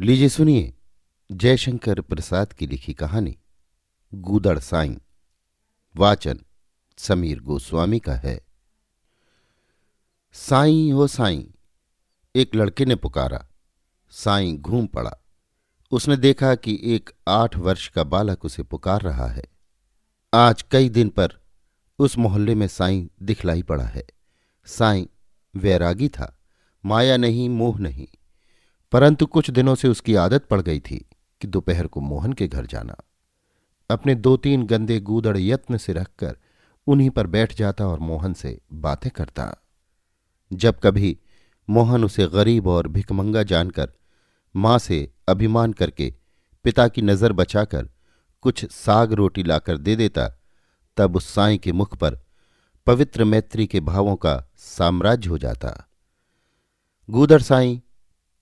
लीजिए सुनिए जयशंकर प्रसाद की लिखी कहानी गूदड़ साईं। वाचन समीर गोस्वामी का है। साईं ओ साईं, एक लड़के ने पुकारा। साईं घूम पड़ा। उसने देखा कि एक 8 वर्ष का बालक उसे पुकार रहा है। आज कई दिन पर उस मोहल्ले में साईं दिखलाई पड़ा है। साईं वैरागी था, माया नहीं, मोह नहीं, परंतु कुछ दिनों से उसकी आदत पड़ गई थी कि दोपहर को मोहन के घर जाना। अपने 2-3 गंदे गूदड़ यत्न से रखकर उन्हीं पर बैठ जाता और मोहन से बातें करता। जब कभी मोहन उसे गरीब और भिखमंगा जानकर मां से अभिमान करके पिता की नजर बचाकर कुछ साग रोटी लाकर दे देता, तब उस साईं के मुख पर पवित्र मैत्री के भावों का साम्राज्य हो जाता। गूदड़ साईं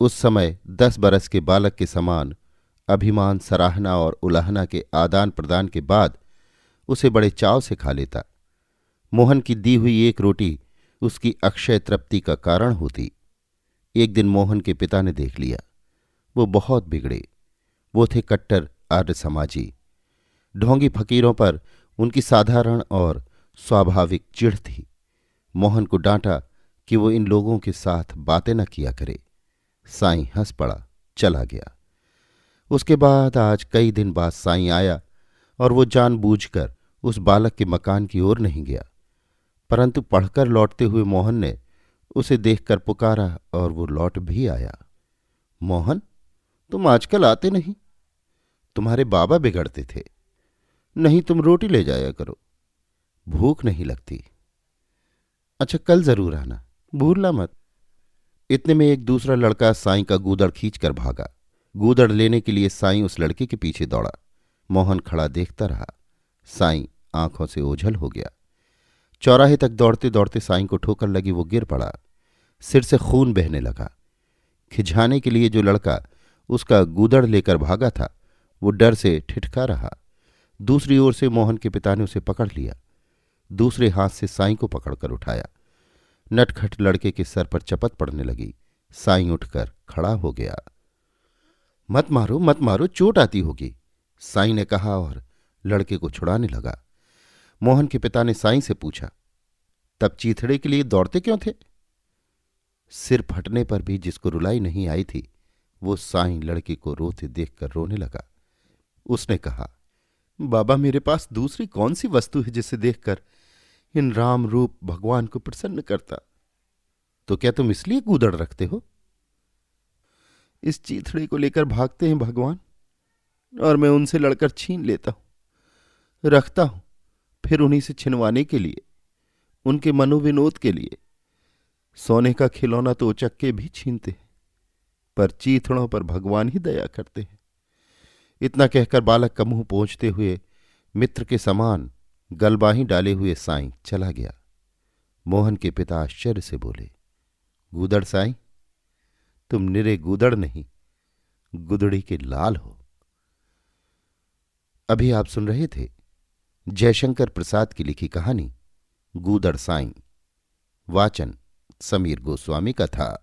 उस समय 10 बरस के बालक के समान अभिमान, सराहना और उलाहना के आदान प्रदान के बाद उसे बड़े चाव से खा लेता। मोहन की दी हुई एक रोटी उसकी अक्षय तृप्ति का कारण होती। एक दिन मोहन के पिता ने देख लिया। वो बहुत बिगड़े। वो थे कट्टर आर्य समाजी। ढोंगी फकीरों पर उनकी साधारण और स्वाभाविक चिढ़ थी। मोहन को डांटा कि वो इन लोगों के साथ बातें न किया करे। साईं हंस पड़ा, चला गया। उसके बाद आज कई दिन बाद साईं आया और वो जानबूझकर उस बालक के मकान की ओर नहीं गया, परंतु पढ़कर लौटते हुए मोहन ने उसे देखकर पुकारा और वो लौट भी आया। मोहन, तुम आजकल आते नहीं। तुम्हारे बाबा बिगड़ते थे। नहीं, तुम रोटी ले जाया करो, भूख नहीं लगती। अच्छा, कल जरूर आना, भूलना मत। इतने में एक दूसरा लड़का साईं का गूदड़ खींचकर भागा। गूदड़ लेने के लिए साईं उस लड़के के पीछे दौड़ा। मोहन खड़ा देखता रहा। साईं आंखों से ओझल हो गया। चौराहे तक दौड़ते दौड़ते साईं को ठोकर लगी, वो गिर पड़ा। सिर से खून बहने लगा। खिझाने के लिए जो लड़का उसका गूदड़ लेकर भागा था, वो डर से ठिठका रहा। दूसरी ओर से मोहन के पिता ने उसे पकड़ लिया। दूसरे हाथ से साईं को पकड़कर उठाया। नटखट लड़के के सर पर चपत पड़ने लगी। साईं उठकर खड़ा हो गया। मत मारो, मत मारो, चोट आती होगी, साईं ने कहा और लड़के को छुड़ाने लगा। मोहन के पिता ने साईं से पूछा, तब चीथड़े के लिए दौड़ते क्यों थे? सिर फटने पर भी जिसको रुलाई नहीं आई थी, वो साईं लड़के को रोते देखकर रोने लगा। उसने कहा, बाबा, मेरे पास दूसरी कौन सी वस्तु है जिसे देखकर इन राम रूप भगवान को प्रसन्न करता? तो क्या तुम इसलिए गूदड़ रखते हो? इस चीथड़े को लेकर भागते हैं भगवान, और मैं उनसे लड़कर छीन लेता हूं, रखता हूं, फिर उन्हीं से छिनवाने के लिए, उनके मनोविनोद के लिए। सोने का खिलौना तो उचक्के भी छीनते हैं, पर चीथड़ों पर भगवान ही दया करते हैं। इतना कहकर बालक का मुंह पोंछते हुए मित्र के समान गलबाही डाले हुए साईं चला गया। मोहन के पिता आश्चर्य से बोले, गूदड़ साईं, तुम निरे गूदड़ नहीं, गुदड़ी के लाल हो। अभी आप सुन रहे थे जयशंकर प्रसाद की लिखी कहानी गूदड़ साईं। वाचन समीर गोस्वामी का था।